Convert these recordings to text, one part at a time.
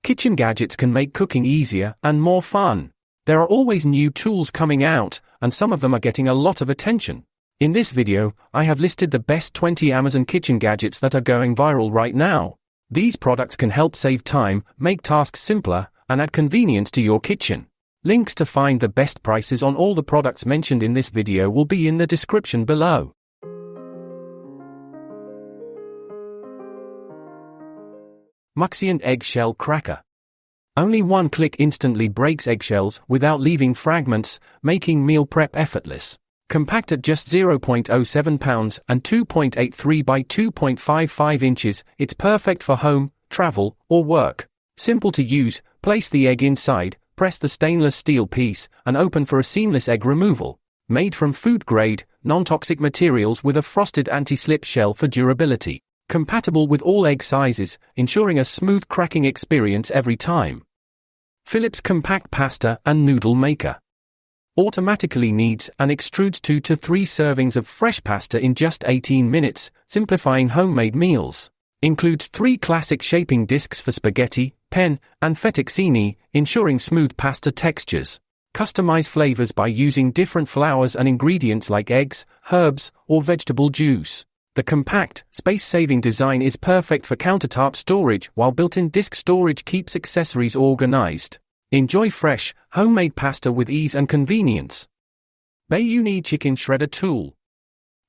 Kitchen gadgets can make cooking easier and more fun. There are always new tools coming out, and some of them are getting a lot of attention. In this video, I have listed the best 20 Amazon kitchen gadgets that are going viral right now. These products can help save time, make tasks simpler, and add convenience to your kitchen. Links to find the best prices on all the products mentioned in this video will be in the description below. Muxian Eggshell Cracker. Only one click instantly breaks eggshells without leaving fragments, making meal prep effortless. Compact at just 0.07 pounds and 2.83 by 2.55 inches, it's perfect for home, travel, or work. Simple to use, place the egg inside, press the stainless steel piece, and open for a seamless egg removal. Made from food-grade, non-toxic materials with a frosted anti-slip shell for durability. Compatible with all egg sizes, ensuring a smooth cracking experience every time. Philips Compact Pasta and Noodle Maker. Automatically kneads and extrudes 2 to 3 servings of fresh pasta in just 18 minutes, simplifying homemade meals. Includes 3 classic shaping discs for spaghetti, pen, and fettuccine, ensuring smooth pasta textures. Customize flavors by using different flours and ingredients like eggs, herbs, or vegetable juice. The compact, space-saving design is perfect for countertop storage, while built-in disk storage keeps accessories organized. Enjoy fresh, homemade pasta with ease and convenience. Bayuni Chicken Shredder Tool.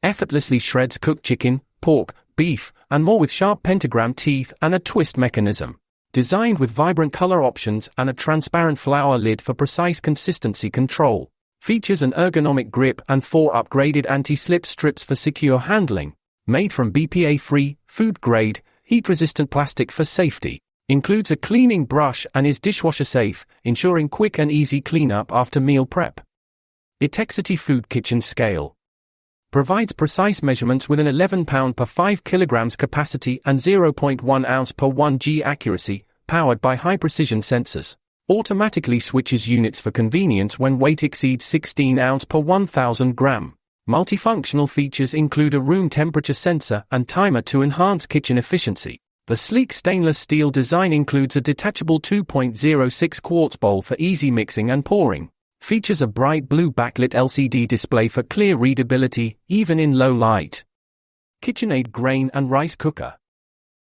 Effortlessly shreds cooked chicken, pork, beef, and more with sharp pentagram teeth and a twist mechanism. Designed with vibrant color options and a transparent flour lid for precise consistency control. Features an ergonomic grip and 4 upgraded anti-slip strips for secure handling. Made from BPA-free, food-grade, heat-resistant plastic for safety. Includes a cleaning brush and is dishwasher safe, ensuring quick and easy cleanup after meal prep. Itexity Food Kitchen Scale. Provides precise measurements with an 11 pound per 5 kilograms capacity and 0.1 ounce per 1 g accuracy, powered by high-precision sensors. Automatically switches units for convenience when weight exceeds 16 ounce per 1000 gram. Multifunctional features include a room temperature sensor and timer to enhance kitchen efficiency. The sleek stainless steel design includes a detachable 2.06 quarts bowl for easy mixing and pouring. Features a bright blue backlit LCD display for clear readability, even in low light. KitchenAid Grain and Rice Cooker.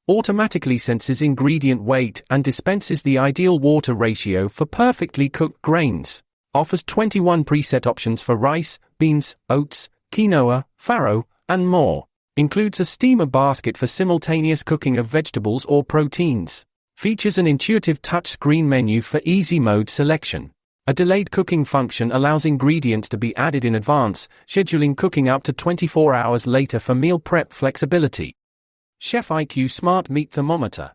Automatically senses ingredient weight and dispenses the ideal water ratio for perfectly cooked grains. Offers 21 preset options for rice, beans, oats, quinoa, farro, and more. Includes a steamer basket for simultaneous cooking of vegetables or proteins. Features an intuitive touchscreen menu for easy mode selection. A delayed cooking function allows ingredients to be added in advance, scheduling cooking up to 24 hours later for meal prep flexibility. Chef IQ Smart Meat Thermometer.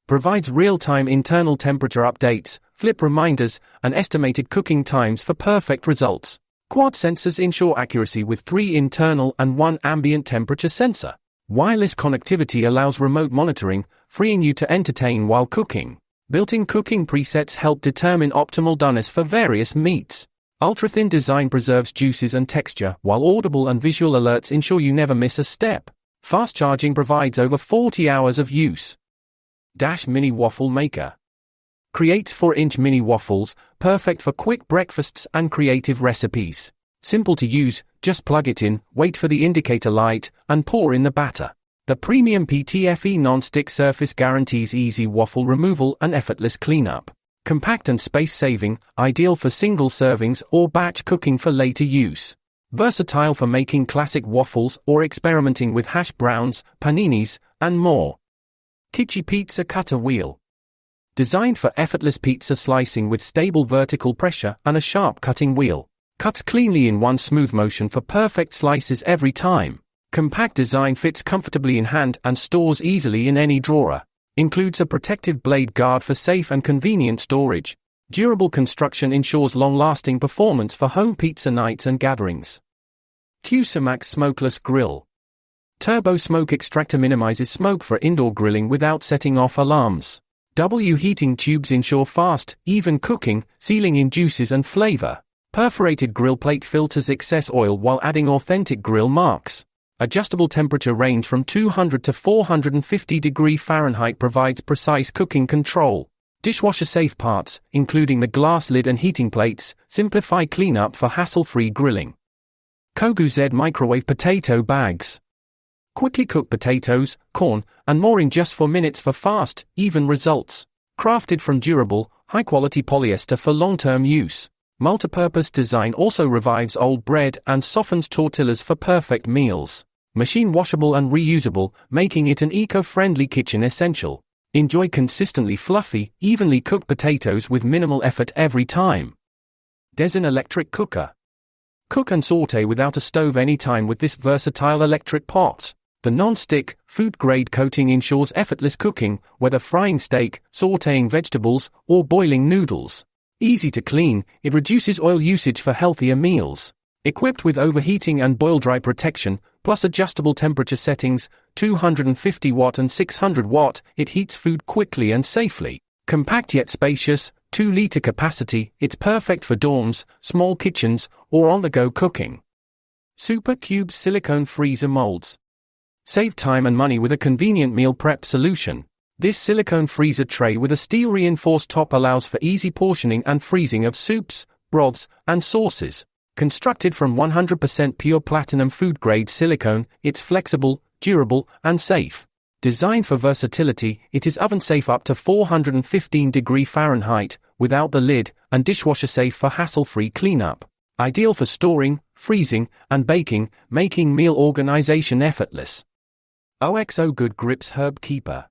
Provides real-time internal temperature updates, flip reminders, and estimated cooking times for perfect results. Quad sensors ensure accuracy with 3 internal and 1 ambient temperature sensor. Wireless connectivity allows remote monitoring, freeing you to entertain while cooking. Built-in cooking presets help determine optimal doneness for various meats. Ultra-thin design preserves juices and texture, while audible and visual alerts ensure you never miss a step. Fast charging provides over 40 hours of use. Dash Mini Waffle Maker. Creates 4-inch mini waffles, perfect for quick breakfasts and creative recipes. Simple to use, just plug it in, wait for the indicator light, and pour in the batter. The premium PTFE non-stick surface guarantees easy waffle removal and effortless cleanup. Compact and space-saving, ideal for single servings or batch cooking for later use. Versatile for making classic waffles or experimenting with hash browns, paninis, and more. Kitchi Pizza Cutter Wheel. Designed for effortless pizza slicing with stable vertical pressure and a sharp cutting wheel. Cuts cleanly in one smooth motion for perfect slices every time. Compact design fits comfortably in hand and stores easily in any drawer. Includes a protective blade guard for safe and convenient storage. Durable construction ensures long-lasting performance for home pizza nights and gatherings. Cuisinart Smokeless Grill. Turbo smoke extractor minimizes smoke for indoor grilling without setting off alarms. Heating tubes ensure fast, even cooking, sealing in juices and flavor. Perforated grill plate filters excess oil while adding authentic grill marks. Adjustable temperature range from 200 to 450 degrees Fahrenheit provides precise cooking control. Dishwasher-safe parts, including the glass lid and heating plates, simplify cleanup for hassle-free grilling. Kogu Z microwave potato bags. Quickly cook potatoes, corn, and more in just 4 minutes for fast, even results. Crafted from durable, high-quality polyester for long-term use. Multipurpose design also revives old bread and softens tortillas for perfect meals. Machine washable and reusable, making it an eco-friendly kitchen essential. Enjoy consistently fluffy, evenly cooked potatoes with minimal effort every time. Dezen electric cooker. Cook and sauté without a stove anytime with this versatile electric pot. The non-stick, food-grade coating ensures effortless cooking, whether frying steak, sautéing vegetables, or boiling noodles. Easy to clean, it reduces oil usage for healthier meals. Equipped with overheating and boil-dry protection, plus adjustable temperature settings, 250 watt and 600 watt, it heats food quickly and safely. Compact yet spacious, 2-liter capacity, it's perfect for dorms, small kitchens, or on-the-go cooking. Super Cube Silicone Freezer Molds. Save time and money with a convenient meal prep solution. This silicone freezer tray with a steel-reinforced top allows for easy portioning and freezing of soups, broths, and sauces. Constructed from 100% pure platinum food-grade silicone, it's flexible, durable, and safe. Designed for versatility, it is oven-safe up to 415 degrees Fahrenheit, without the lid, and dishwasher-safe for hassle-free cleanup. Ideal for storing, freezing, and baking, making meal organization effortless. OXO Good Grips Herb Keeper.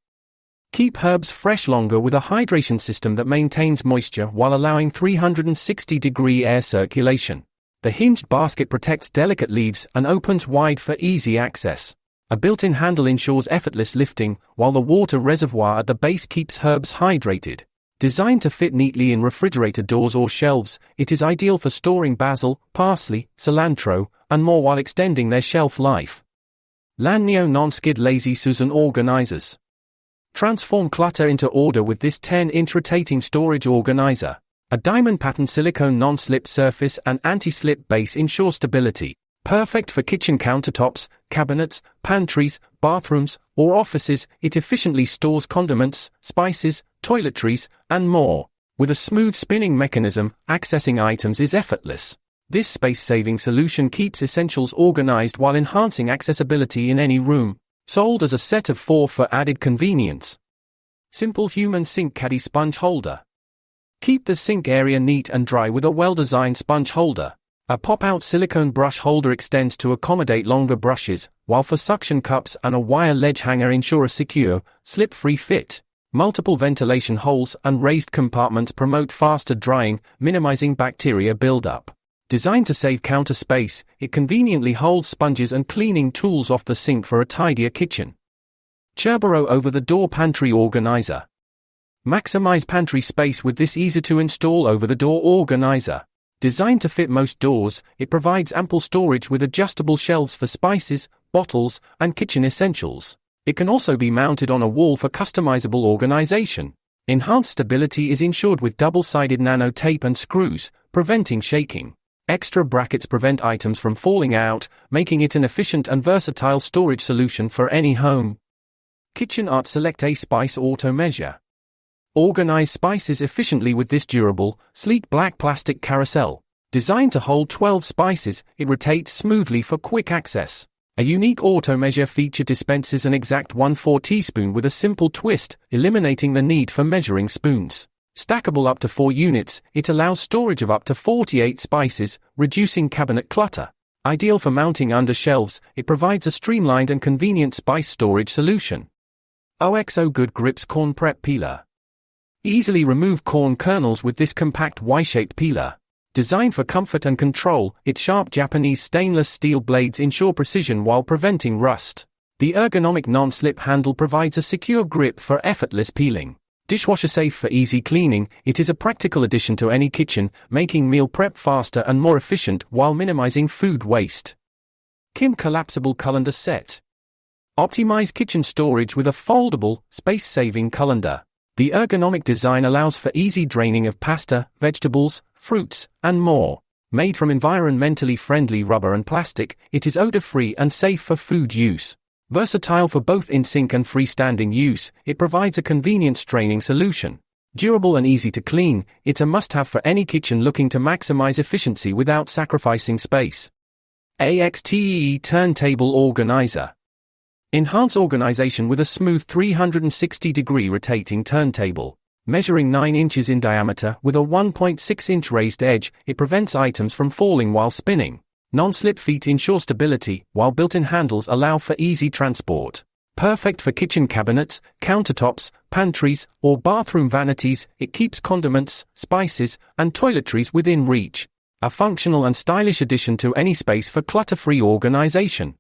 Keep herbs fresh longer with a hydration system that maintains moisture while allowing 360-degree air circulation. The hinged basket protects delicate leaves and opens wide for easy access. A built-in handle ensures effortless lifting, while the water reservoir at the base keeps herbs hydrated. Designed to fit neatly in refrigerator doors or shelves, it is ideal for storing basil, parsley, cilantro, and more while extending their shelf life. Laneo Non-Skid Lazy Susan Organizers. Transform clutter into order with this 10-inch rotating storage organizer. A diamond-patterned silicone non-slip surface and anti-slip base ensure stability. Perfect for kitchen countertops, cabinets, pantries, bathrooms, or offices, it efficiently stores condiments, spices, toiletries, and more. With a smooth spinning mechanism, accessing items is effortless. This space-saving solution keeps essentials organized while enhancing accessibility in any room. Sold as a set of 4 for added convenience. Simple Human Sink Caddy Sponge Holder. Keep the sink area neat and dry with a well-designed sponge holder. A pop-out silicone brush holder extends to accommodate longer brushes, while for suction cups and a wire ledge hanger ensure a secure, slip-free fit. Multiple ventilation holes and raised compartments promote faster drying, minimizing bacteria buildup. Designed to save counter space, it conveniently holds sponges and cleaning tools off the sink for a tidier kitchen. Cherbero over-the-door pantry organizer. Maximize pantry space with this easy-to-install over-the-door organizer. Designed to fit most doors, it provides ample storage with adjustable shelves for spices, bottles, and kitchen essentials. It can also be mounted on a wall for customizable organization. Enhanced stability is ensured with double-sided nano tape and screws, preventing shaking. Extra brackets prevent items from falling out, making it an efficient and versatile storage solution for any home. Kitchen Art Select A Spice Auto Measure. Organize spices efficiently with this durable, sleek black plastic carousel. Designed to hold 12 spices, it rotates smoothly for quick access. A unique auto measure feature dispenses an exact 1/4 teaspoon with a simple twist, eliminating the need for measuring spoons. Stackable up to 4 units, it allows storage of up to 48 spices, reducing cabinet clutter. Ideal for mounting under shelves, it provides a streamlined and convenient spice storage solution. OXO Good Grips Corn Prep Peeler. Easily remove corn kernels with this compact Y-shaped peeler. Designed for comfort and control, its sharp Japanese stainless steel blades ensure precision while preventing rust. The ergonomic non-slip handle provides a secure grip for effortless peeling. Dishwasher safe for easy cleaning, it is a practical addition to any kitchen, making meal prep faster and more efficient while minimizing food waste. Kim Collapsible Colander Set. Optimize kitchen storage with a foldable, space-saving colander. The ergonomic design allows for easy draining of pasta, vegetables, fruits, and more. Made from environmentally friendly rubber and plastic, it is odor-free and safe for food use. Versatile for both in-sink and freestanding use, it provides a convenient straining solution. Durable and easy to clean, it's a must-have for any kitchen looking to maximize efficiency without sacrificing space. AXTEE Turntable Organizer. Enhance organization with a smooth 360-degree rotating turntable. Measuring 9 inches in diameter with a 1.6-inch raised edge, it prevents items from falling while spinning. Non-slip feet ensure stability, while built-in handles allow for easy transport. Perfect for kitchen cabinets, countertops, pantries, or bathroom vanities, it keeps condiments, spices, and toiletries within reach. A functional and stylish addition to any space for clutter-free organization.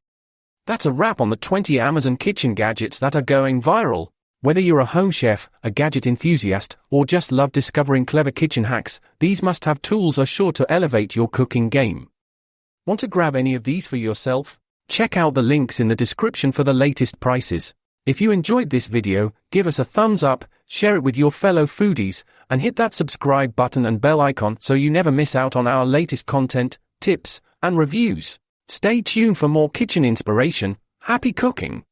That's a wrap on the 20 Amazon kitchen gadgets that are going viral. Whether you're a home chef, a gadget enthusiast, or just love discovering clever kitchen hacks, these must-have tools are sure to elevate your cooking game. Want to grab any of these for yourself? Check out the links in the description for the latest prices. If you enjoyed this video, give us a thumbs up, share it with your fellow foodies, and hit that subscribe button and bell icon so you never miss out on our latest content, tips, and reviews. Stay tuned for more kitchen inspiration. Happy cooking!